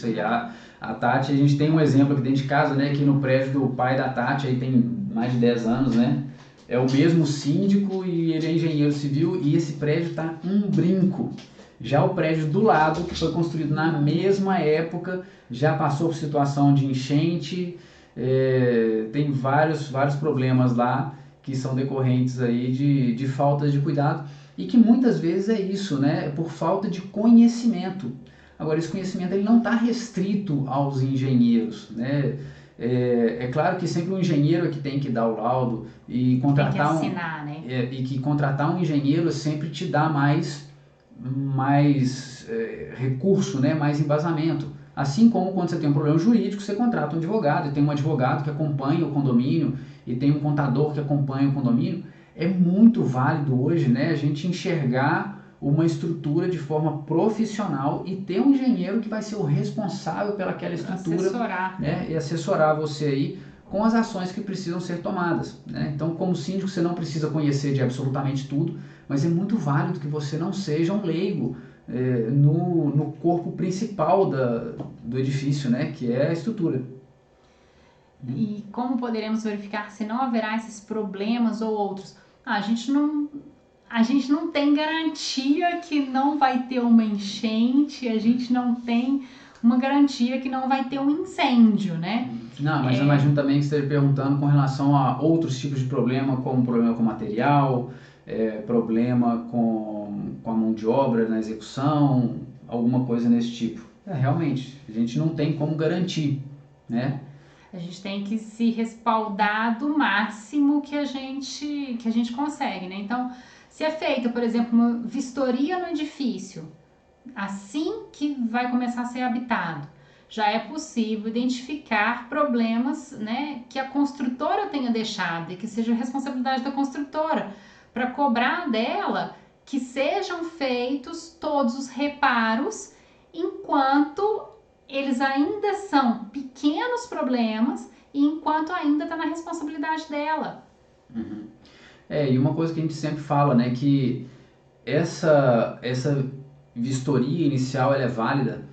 aí. A Tati, a gente tem um exemplo aqui dentro de casa, né? Aqui no prédio do pai da Tati, aí tem mais de 10 anos, né? É o mesmo síndico e ele é engenheiro civil e esse prédio está um brinco. Já o prédio do lado, que foi construído na mesma época, já passou por situação de enchente, tem vários problemas lá que são decorrentes aí de falta de cuidado e que muitas vezes é isso, né? Por falta de conhecimento. Agora, esse conhecimento ele não está restrito aos engenheiros, né? É claro que sempre um engenheiro é que tem que dar o laudo e contratar tem que assinar, né? E que contratar um engenheiro sempre te dá mais recurso, né? Mais embasamento. Assim como quando você tem um problema jurídico, você contrata um advogado, e tem um advogado que acompanha o condomínio, e tem um contador que acompanha o condomínio. É muito válido hoje, né, a gente enxergar uma estrutura de forma profissional e ter um engenheiro que vai ser o responsável pelaquela estrutura, assessorar, né, e assessorar você aí com as ações que precisam ser tomadas, né? Então, como síndico, você não precisa conhecer de absolutamente tudo, mas é muito válido que você não seja um leigo no corpo principal do edifício, né, que é a estrutura. E como poderemos verificar se não haverá esses problemas ou outros? A gente não tem garantia que não vai ter uma enchente, a gente não tem uma garantia que não vai ter um incêndio, né? Não, mas eu imagino também que você esteja perguntando com relação a outros tipos de problema, como problema com material, problema com a mão de obra na execução, alguma coisa nesse tipo. Realmente, a gente não tem como garantir, né? A gente tem que se respaldar do máximo que a gente consegue, né? Então, se é feita, por exemplo, uma vistoria no edifício, assim que vai começar a ser habitado, já é possível identificar problemas, né, que a construtora tenha deixado e que seja responsabilidade da construtora, para cobrar dela que sejam feitos todos os reparos enquanto eles ainda são pequenos problemas e enquanto ainda está na responsabilidade dela. Uhum. E uma coisa que a gente sempre fala, né, que essa vistoria inicial ela é válida,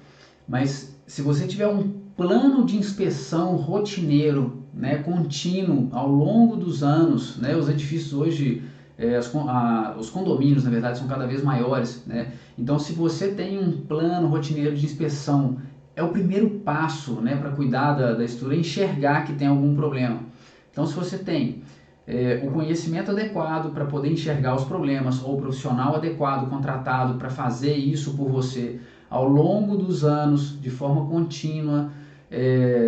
mas se você tiver um plano de inspeção rotineiro, né, contínuo ao longo dos anos, né, os edifícios hoje, os condomínios na verdade são cada vez maiores, né, então se você tem um plano rotineiro de inspeção, é o primeiro passo, né, para cuidar da estrutura, enxergar que tem algum problema. Então se você tem o conhecimento adequado para poder enxergar os problemas, ou o profissional adequado, contratado para fazer isso por você ao longo dos anos, de forma contínua,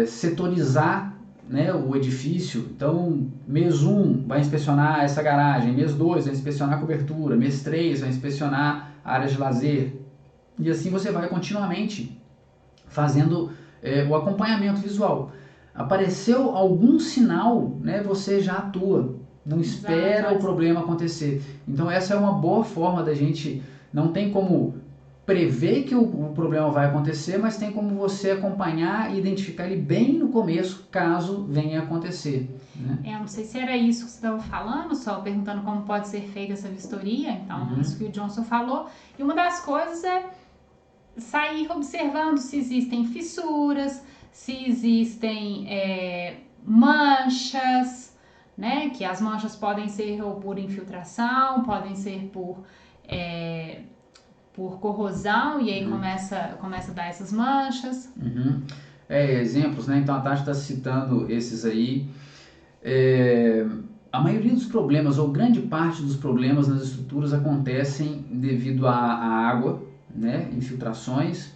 setorizar, né, o edifício. Então, mês 1 vai inspecionar essa garagem, mês 2 vai inspecionar a cobertura, mês 3 vai inspecionar a área de lazer, e assim você vai continuamente fazendo o acompanhamento visual. Apareceu algum sinal, né, você já atua, não espera o problema acontecer. Então essa é uma boa forma da gente, não tem como prever que o problema vai acontecer, mas tem como você acompanhar e identificar ele bem no começo, caso venha a acontecer, né? Eu não sei se era isso que você estava falando, só perguntando como pode ser feita essa vistoria, então isso que o Johnson falou, e uma das coisas é sair observando se existem fissuras, se existem manchas, né? Que as manchas podem ser ou por infiltração, podem ser por corrosão, e aí começa a dar essas manchas. Exemplos, né? Então a Tati está citando esses aí. A maioria dos problemas, ou grande parte dos problemas nas estruturas acontecem devido à água, né? Infiltrações,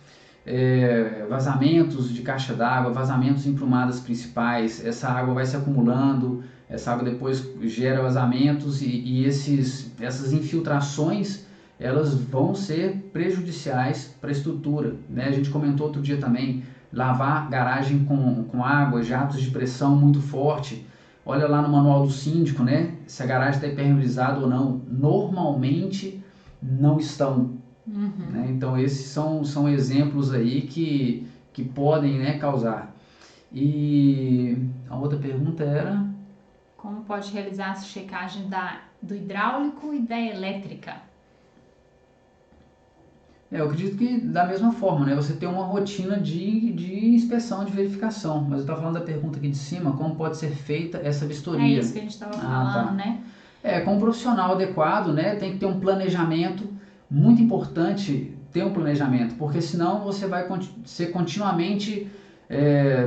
vazamentos de caixa d'água, vazamentos em prumadas principais. Essa água vai se acumulando, essa água depois gera vazamentos, e essas infiltrações, elas vão ser prejudiciais para a estrutura, né? A gente comentou outro dia também, lavar garagem com água, jatos de pressão muito forte. Olha lá no manual do síndico, né? Se a garagem está impermeabilizada ou não. Normalmente não estão. Né? Então esses são exemplos aí que podem, né, causar. E a outra pergunta era... Como pode realizar a checagem do hidráulico e da elétrica? Eu acredito que da mesma forma, né? Você tem uma rotina de inspeção, de verificação. Mas eu estava falando da pergunta aqui de cima, como pode ser feita essa vistoria. É isso que a gente estava falando, né? Com um profissional adequado, né? Tem que ter um planejamento. Muito importante ter um planejamento, porque senão você vai ser continuamente,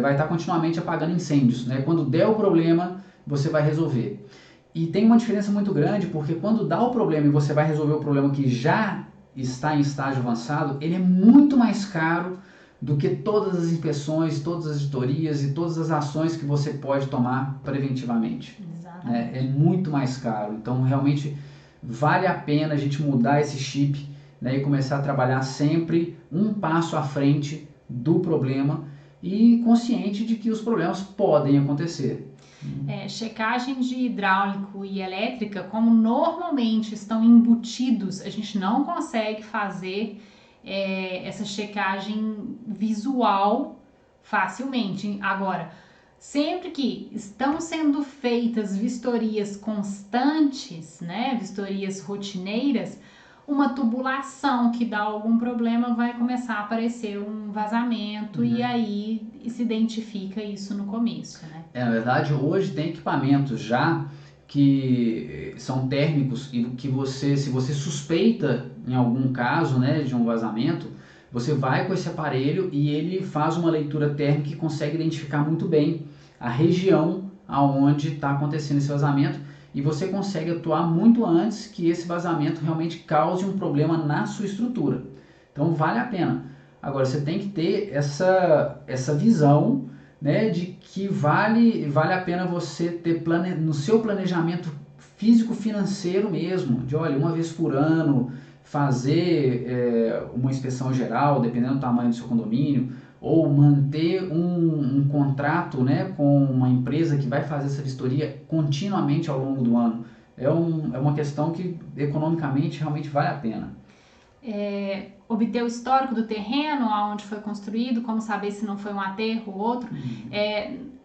vai estar continuamente apagando incêndios, né? Quando der o problema, você vai resolver. E tem uma diferença muito grande, porque quando dá o problema e você vai resolver o problema que já está em estágio avançado, ele é muito mais caro do que todas as inspeções, todas as auditorias e todas as ações que você pode tomar preventivamente. Exatamente. É muito mais caro. Então, realmente, vale a pena a gente mudar esse chip, né, e começar a trabalhar sempre um passo à frente do problema e consciente de que os problemas podem acontecer. Checagem de hidráulico e elétrica, como normalmente estão embutidos, a gente não consegue fazer essa checagem visual facilmente. Agora, sempre que estão sendo feitas vistorias constantes, né, vistorias rotineiras, uma tubulação que dá algum problema vai começar a aparecer um vazamento, e aí se identifica isso no começo, né? Na verdade, hoje tem equipamentos já que são térmicos, e que se você suspeita em algum caso, né, de um vazamento, você vai com esse aparelho e ele faz uma leitura térmica e consegue identificar muito bem a região aonde está acontecendo esse vazamento, e você consegue atuar muito antes que esse vazamento realmente cause um problema na sua estrutura. Então vale a pena. Agora você tem que ter essa visão, né, de que vale a pena você ter no seu planejamento físico-financeiro mesmo, de olha, uma vez por ano fazer uma inspeção geral, dependendo do tamanho do seu condomínio, ou manter um contrato, né, com uma empresa que vai fazer essa vistoria continuamente ao longo do ano. É uma questão que economicamente realmente vale a pena. Obter o histórico do terreno, aonde foi construído, como saber se não foi um aterro ou outro.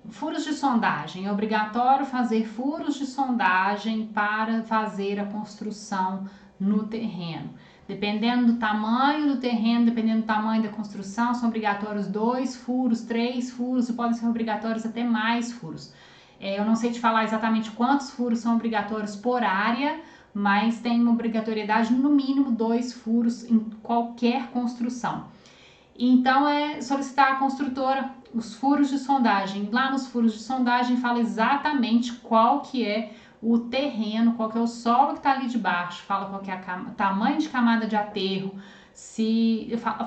Furos de sondagem, é obrigatório fazer furos de sondagem para fazer a construção no terreno. Dependendo do tamanho do terreno, dependendo do tamanho da construção, são obrigatórios 2 furos, 3 furos, e podem ser obrigatórios até mais furos. Eu não sei te falar exatamente quantos furos são obrigatórios por área, mas tem uma obrigatoriedade no mínimo 2 furos em qualquer construção. Então é solicitar à construtora os furos de sondagem. Lá nos furos de sondagem fala exatamente qual que é o terreno, qual que é o solo que está ali de baixo, fala qual que é tamanho de camada de aterro,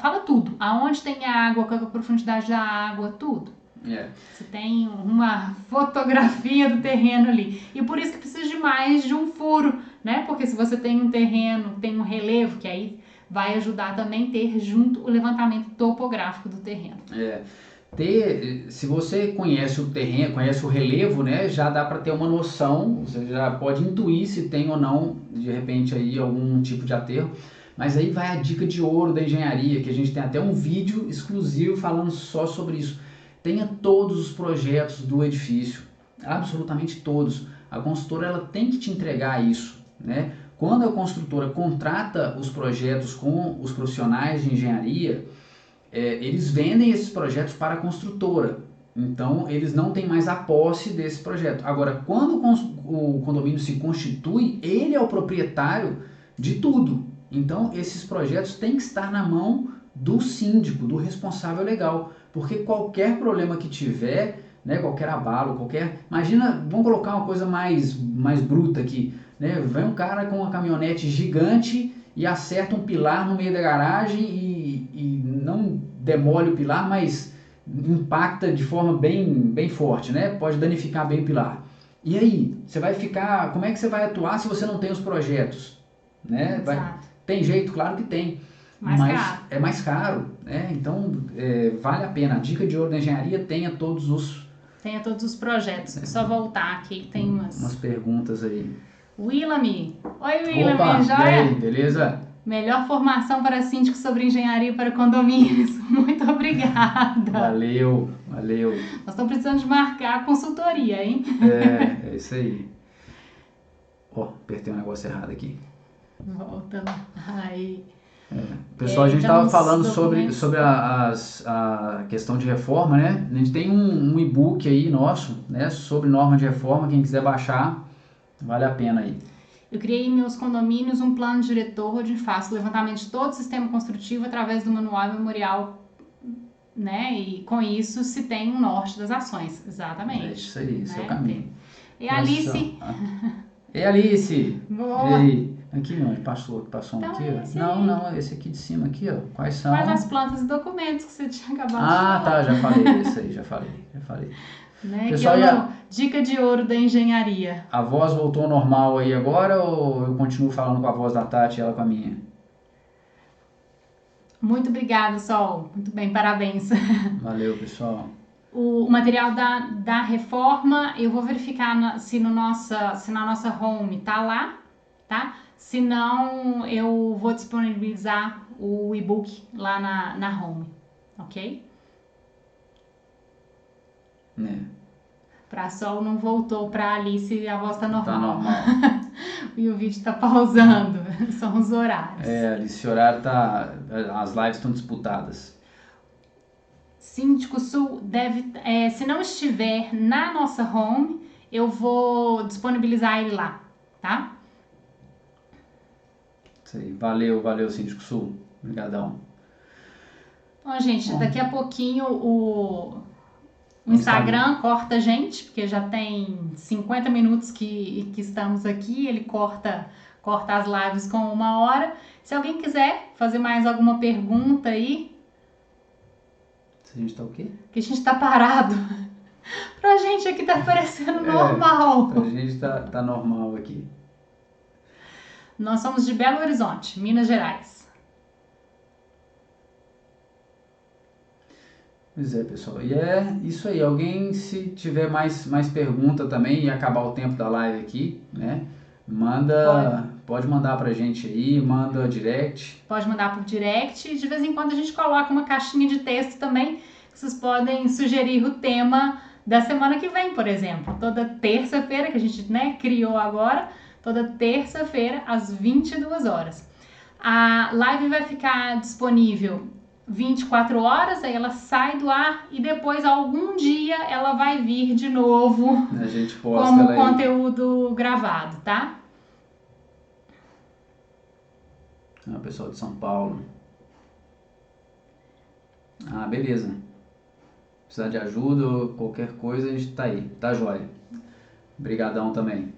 fala tudo, aonde tem água, qual que é a profundidade da água, tudo. Você tem uma fotografia do terreno ali. E por isso que precisa de mais de um furo, né? Porque se você tem um terreno, tem um relevo, que aí vai ajudar também a ter junto o levantamento topográfico do terreno. Se você conhece o terreno, conhece o relevo, né, já dá para ter uma noção, você já pode intuir se tem ou não, de repente, aí algum tipo de aterro. Mas aí vai a dica de ouro da engenharia, que a gente tem até um vídeo exclusivo falando só sobre isso. Tenha todos os projetos do edifício, absolutamente todos. A construtora ela tem que te entregar isso, né? Quando a construtora contrata os projetos com os profissionais de engenharia, eles vendem esses projetos para a construtora. Então, eles não têm mais a posse desse projeto. Agora, quando o condomínio se constitui, ele é o proprietário de tudo. Então, esses projetos têm que estar na mão do síndico, do responsável legal. Porque qualquer problema que tiver, né, qualquer abalo, Imagina, vamos colocar uma coisa mais bruta aqui. Né? Vem um cara com uma caminhonete gigante e acerta um pilar no meio da garagem e não demole o pilar, mas impacta de forma bem forte, né? Pode danificar bem o pilar. E aí, você vai ficar... Como é que você vai atuar se você não tem os projetos? Né? Tem jeito? Claro que tem. Mas caro. É mais caro, né? Então, vale a pena. A dica de ouro da engenharia, tenha todos os projetos. É só voltar aqui, tem umas perguntas aí. Willamy. Oi, Willamy. Opa, joia? E aí, beleza? Melhor formação para síndico sobre engenharia para condomínios. Muito obrigada. Valeu. Nós estamos precisando de marcar a consultoria, hein? É isso aí. Apertei um negócio errado aqui. Volta aí. Pessoal, a gente estava falando sobre a questão de reforma, né? A gente tem um e-book aí nosso, né? Sobre norma de reforma, quem quiser baixar, vale a pena aí. Eu criei em meus condomínios um plano diretor onde faço levantamento de todo o sistema construtivo através do manual memorial, né? E com isso se tem um norte das ações. Exatamente. É isso aí, esse é o caminho. E Alice? Ei, Alice! Boa! Ei, aqui onde passou um aqui, ó. Não, esse aqui de cima aqui, ó. Quais são? Quais as plantas e documentos que você tinha acabado de falar? Tá, já falei isso aí, já falei. Né? Pessoal, dica de ouro da engenharia. A voz voltou ao normal aí agora ou eu continuo falando com a voz da Tati e ela com a minha? Muito obrigada, Sol. Muito bem, parabéns. Valeu, pessoal. O material da reforma, eu vou verificar se na nossa home tá lá, tá? Se não, eu vou disponibilizar o e-book lá na home, ok? Pra Sol não voltou, pra Alice e a voz tá normal. Tá normal. E o vídeo tá pausando, são os horários. Alice, o horário tá... As lives estão disputadas. Síndico Sul deve... se não estiver na nossa home, eu vou disponibilizar ele lá, tá? Isso aí. Valeu, Síndico Sul. Obrigadão. Bom, gente, daqui a pouquinho o Instagram corta a gente, porque já tem 50 minutos que estamos aqui, ele corta as lives com 1 hora. Se alguém quiser fazer mais alguma pergunta aí... Se a gente tá o quê? Que a gente tá parado. Pra gente aqui tá parecendo normal. Pra gente tá normal aqui. Nós somos de Belo Horizonte, Minas Gerais. Pois é, pessoal. E é isso aí. Alguém, se tiver mais pergunta também e acabar o tempo da live aqui, né? Pode mandar pra gente aí, manda direct. Pode mandar por direct. E de vez em quando a gente coloca uma caixinha de texto também, que vocês podem sugerir o tema da semana que vem, por exemplo. Toda terça-feira, que a gente, né, criou agora, toda terça-feira, às 22 horas. A live vai ficar disponível 24 horas, aí ela sai do ar e depois, algum dia, ela vai vir de novo a gente posta como conteúdo gravado, tá? Pessoal de São Paulo. Beleza. Precisar de ajuda ou qualquer coisa, a gente tá aí. Tá joia. Obrigadão também.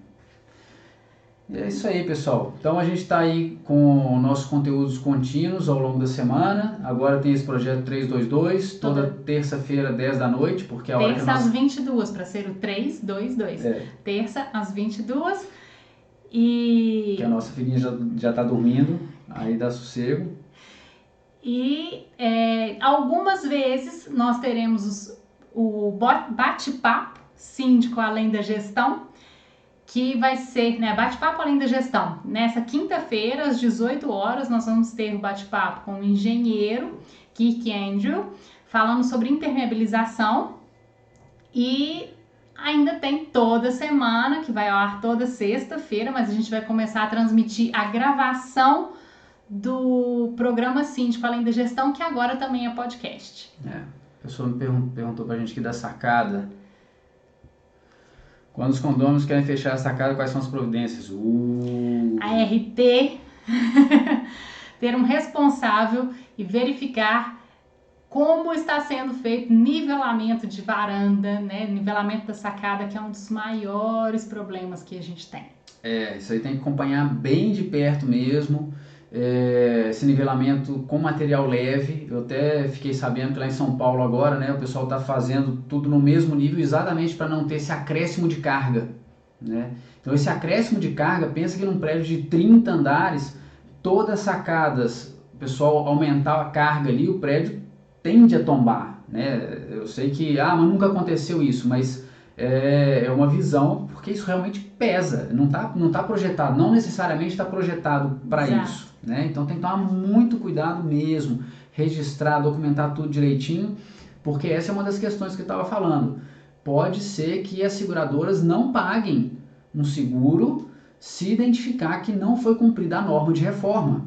E é isso aí, pessoal. Então a gente está aí com nossos conteúdos contínuos ao longo da semana. Agora tem esse projeto 322, toda terça-feira, 10 da noite, porque é a hora que Terça às 22, para ser o 322. Terça às 22. E que a nossa filhinha já tá dormindo, aí dá sossego. E algumas vezes nós teremos o bate-papo síndico além da gestão, que vai ser, né, bate-papo além da gestão. Nessa quinta-feira, às 18 horas, nós vamos ter o bate-papo com o engenheiro Kirk Andrew, falando sobre impermeabilização. E ainda tem toda semana, que vai ao ar toda sexta-feira, mas a gente vai começar a transmitir a gravação do programa Síndico Além da Gestão, que agora também é podcast. A pessoa me perguntou pra gente aqui da sacada. Quando os condôminos querem fechar a sacada, quais são as providências? A RT ter um responsável e verificar como está sendo feito nivelamento de varanda, né? Nivelamento da sacada, que é um dos maiores problemas que a gente tem. Isso aí tem que acompanhar bem de perto mesmo. Esse nivelamento com material leve. Eu até fiquei sabendo que lá em São Paulo agora, né, o pessoal está fazendo tudo no mesmo nível exatamente para não ter esse acréscimo de carga, né? Então esse acréscimo de carga, pensa que num prédio de 30 andares, todas as sacadas, o pessoal aumentar a carga ali, o prédio tende a tombar, né? Eu sei que, mas nunca aconteceu isso, mas é uma visão, porque isso realmente pesa, não tá projetado, não necessariamente está projetado para isso. Né? Então tem que tomar muito cuidado mesmo, registrar, documentar tudo direitinho, porque essa é uma das questões que eu estava falando. Pode ser que as seguradoras não paguem um seguro se identificar que não foi cumprida a norma de reforma.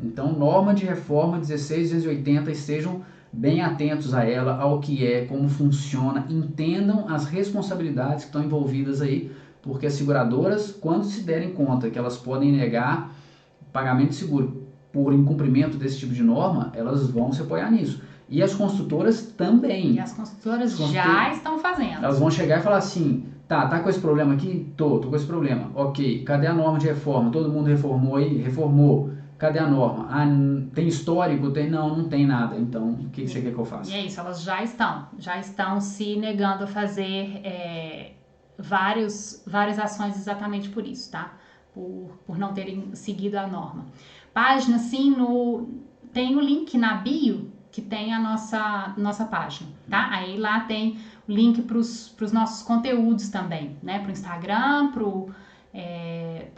Então, norma de reforma 16280, estejam bem atentos a ela, ao que é, como funciona, entendam as responsabilidades que estão envolvidas aí, porque as seguradoras, quando se derem conta que elas podem negar pagamento de seguro por incumprimento desse tipo de norma, elas vão se apoiar nisso. E as construtoras também. E as construtoras já estão fazendo. Elas vão chegar e falar assim, tá com esse problema aqui? Tô com esse problema. Ok, cadê a norma de reforma? Todo mundo reformou aí? Reformou. Cadê a norma? Tem histórico? Não tem nada. Então, o que você quer que eu faça? E é isso, elas já estão se negando a fazer várias ações exatamente por isso, tá? Por não terem seguido a norma. Página, sim, tem o link na bio, que tem a nossa página, tá? Aí lá tem o link para os nossos conteúdos também, né? Para o Instagram, para o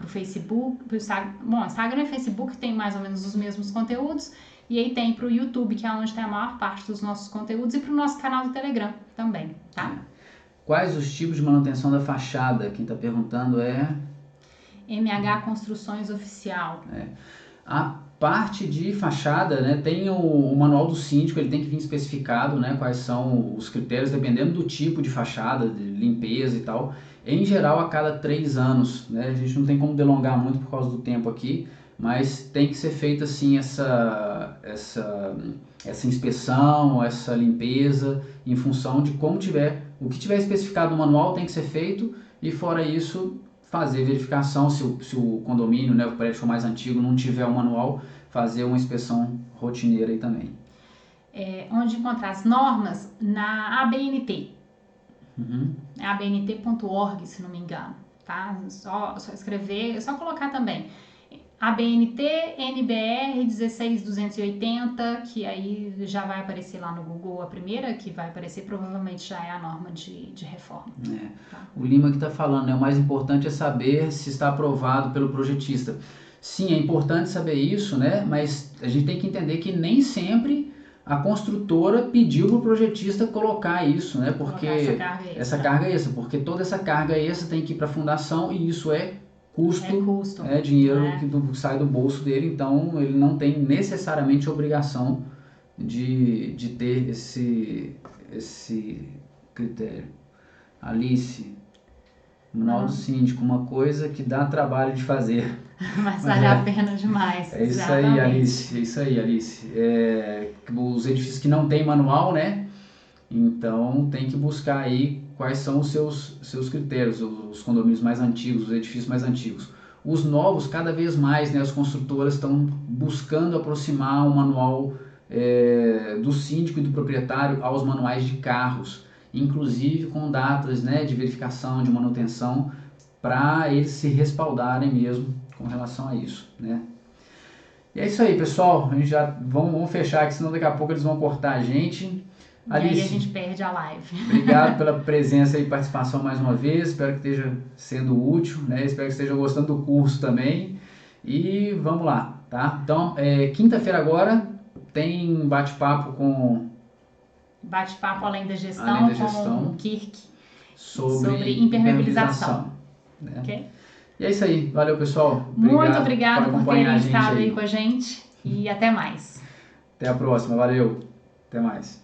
Facebook. Instagram e Facebook tem mais ou menos os mesmos conteúdos. E aí tem para o YouTube, que é onde tem a maior parte dos nossos conteúdos, e para o nosso canal do Telegram também, tá? Quais os tipos de manutenção da fachada? Quem está perguntando é... MH Construções Oficial. A parte de fachada, né, tem o manual do síndico, ele tem que vir especificado, né, quais são os critérios, dependendo do tipo de fachada, de limpeza e tal. Em geral, a cada 3 anos, né, a gente não tem como delongar muito por causa do tempo aqui, mas tem que ser feita assim essa inspeção, essa limpeza, em função de como tiver, o que tiver especificado no manual tem que ser feito, e fora isso, fazer verificação, se o condomínio, né, o prédio for mais antigo, não tiver o manual, fazer uma inspeção rotineira aí também. Onde encontrar as normas? Na ABNT. É abnt.org, se não me engano, tá? Só escrever, é só colocar também. ABNT NBR 16280, que aí já vai aparecer lá no Google. A primeira que vai aparecer provavelmente já é a norma de reforma. Tá? O Lima que está falando, né? O mais importante é saber se está aprovado pelo projetista. Sim, é importante saber isso, né? Mas a gente tem que entender que nem sempre a construtora pediu para o projetista colocar isso, né? Porque essa carga extra, porque toda essa carga extra tem que ir para a fundação, e isso é custo. É dinheiro que sai do bolso dele, então ele não tem necessariamente obrigação de ter esse critério. Alice, manual do síndico, uma coisa que dá trabalho de fazer. Mas vale a pena demais. É isso aí, Alice. Os edifícios que não tem manual, né? Então tem que buscar aí quais são os seus critérios, os condomínios mais antigos, os edifícios mais antigos. Os novos, cada vez mais, né, as construtoras estão buscando aproximar o manual do síndico e do proprietário aos manuais de carros, inclusive com datas, né, de verificação, de manutenção, para eles se respaldarem mesmo com relação a isso, né? E é isso aí, pessoal. A gente já vamos fechar aqui, senão daqui a pouco eles vão cortar a gente. Alice, e aí a gente perde a live. Obrigado pela presença e participação mais uma vez. Espero que esteja sendo útil, né? Espero que estejam gostando do curso também. E vamos lá, tá? Então, quinta-feira agora tem bate-papo com... Bate-papo além da gestão, com o Kirk sobre impermeabilização. Né? Okay? E é isso aí. Valeu, pessoal. Muito obrigado por terem estado aí com a gente. E até mais. Até a próxima. Valeu. Até mais.